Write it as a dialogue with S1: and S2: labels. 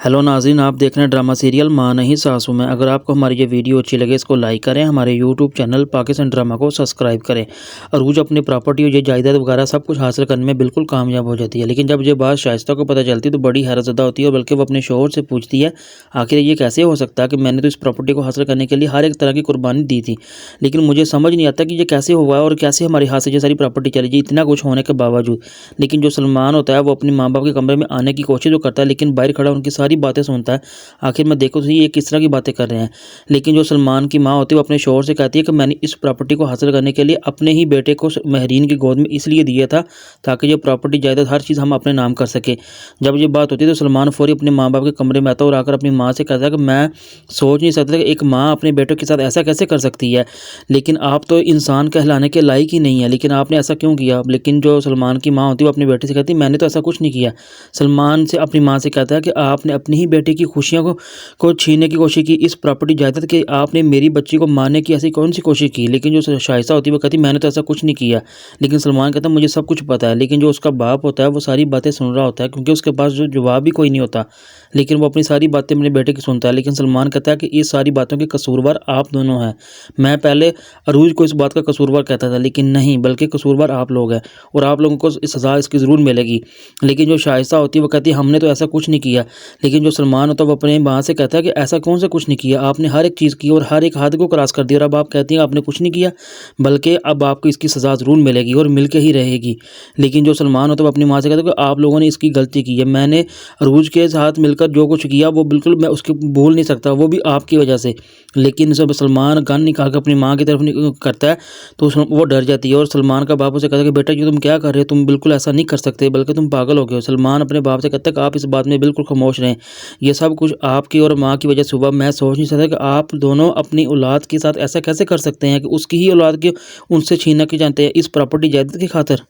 S1: Hello नाज़रीन, आप देख रहे हैं ड्रामा सीरियल माँ नहीं सासू में। अगर आपको हमारी ये वीडियो अच्छी लगे इसको लाइक करें, हमारे यूट्यूब चैनल पाकिस्तान ड्रामा को सब्सक्राइब करें। अरूज अपनी प्रॉपर्टी और ये जायदाद वगैरह सब कुछ हासिल करने में बिल्कुल कामयाब हो जाती है, लेकिन जब ये बात शाइस्ता को पता चलती है तो बड़ी हैरतज़दा होती है और बल्कि वो अपने शौहर से पूछती है आखिर ये कैसे हो सकता है कि मैंने तो इस प्रॉपर्टी को हासिल करने के लिए हर एक तरह की कुर्बानी दी थी, लेकिन मुझे समझ नहीं आता कि ये कैसे हुआ है और कैसे हमारे हाथ से ये सारी प्रॉपर्टी चली गई इतना कुछ होने के बावजूद। लेकिन जो सलमान होता है वो अपनी माँ बाप के कमरे में आने की कोशिश तो करता है, लेकिन बाहर खड़ा उनकी सारी बातें सुनता है। आखिर में देखो तो ये किस तरह की बातें कर रहे हैं। लेकिन जो सलमान की माँ होती है वो अपने शौहर से कहती है कि मैंने इस प्रॉपर्टी को हासिल करने के लिए अपने ही बेटे को महरीन की गोद में इसलिए दिया था ताकि ये प्रॉपर्टी जायदाद हर चीज़ हम अपने नाम कर सके। जब ये बात होती है तो सलमान फौरी अपने माँ बाप के कमरे में आता है और आकर अपनी माँ से कहता है कि मैं सोच नहीं सकता कि एक माँ अपने बेटे के साथ ऐसा कैसे कर सकती है, लेकिन आप तो इंसान कहलाने के लायक ही नहीं है, लेकिन आपने ऐसा क्यों किया। लेकिन जो सलमान की माँ होती है वो अपने बेटे से कहती है मैंने तो ऐसा कुछ नहीं किया। सलमान से अपनी माँ से कहता है कि आपने अपनी ही बेटे की खुशियों को छीनने की कोशिश की, इस प्रॉपर्टी जायदाद के आपने मेरी बच्ची को मारने की ऐसी कौन सी कोशिश की। लेकिन जो शाइस्ता होती है वो कहती मैंने तो ऐसा कुछ नहीं किया। लेकिन सलमान कहता मुझे सब कुछ पता है। लेकिन जो उसका बाप होता है वो सारी बातें सुन रहा होता है क्योंकि उसके पास जो जवाब ही कोई नहीं होता, लेकिन वो अपनी सारी बातें अपने बेटे की सुनता है। लेकिन सलमान कहता है कि इस सारी बातों के कसूरवार आप दोनों हैं। मैं पहले अरूज को इस बात का कसूरवार कहता था, लेकिन नहीं, बल्कि कसूरवार आप लोग हैं और आप लोगों को सज़ा इसकी ज़रूर मिलेगी। लेकिन जो शाइस्ता होती है वो कहती है हमने तो ऐसा कुछ नहीं किया। लेकिन जो सलमान होता है वो अपने माँ से कहता है कि ऐसा कौन सा कुछ नहीं किया, आपने हर एक चीज़ की और हर एक हद को क्रॉस कर दिया और अब आप कहती हैं आपने कुछ नहीं किया, बल्कि अब आपको इसकी सज़ा ज़रूर मिलेगी और मिल के ही रहेगी। लेकिन जो सलमान होता है वो अपनी माँ से कहता है कि आप लोगों ने इसकी गलती की है, मैंने अरूज के साथ मिलकर जो कुछ किया वो बिल्कुल मैं उसकी भूल नहीं सकता, वो भी आपकी वजह से। लेकिन जब सलमान गन निकाल कर अपनी माँ की तरफ करता है तो वो डर जाती है और सलमान का बाप उसे कहता है कि बेटा ये तुम क्या कर रहे हो, तुम बिल्कुल ऐसा नहीं कर सकते, बल्कि तुम पागल हो गए हो। सलमान अपने बाप से कहता है कि आप इस बात में बिल्कुल खामोश रहें, ये सब कुछ आपकी और माँ की वजह से हुआ। मैं सोच नहीं सकता कि आप दोनों अपनी औलाद के साथ ऐसा कैसे कर सकते हैं कि उसकी ही औलाद के उनसे छीनना के जानते हैं इस प्रॉपर्टी जायदाद की खातिर।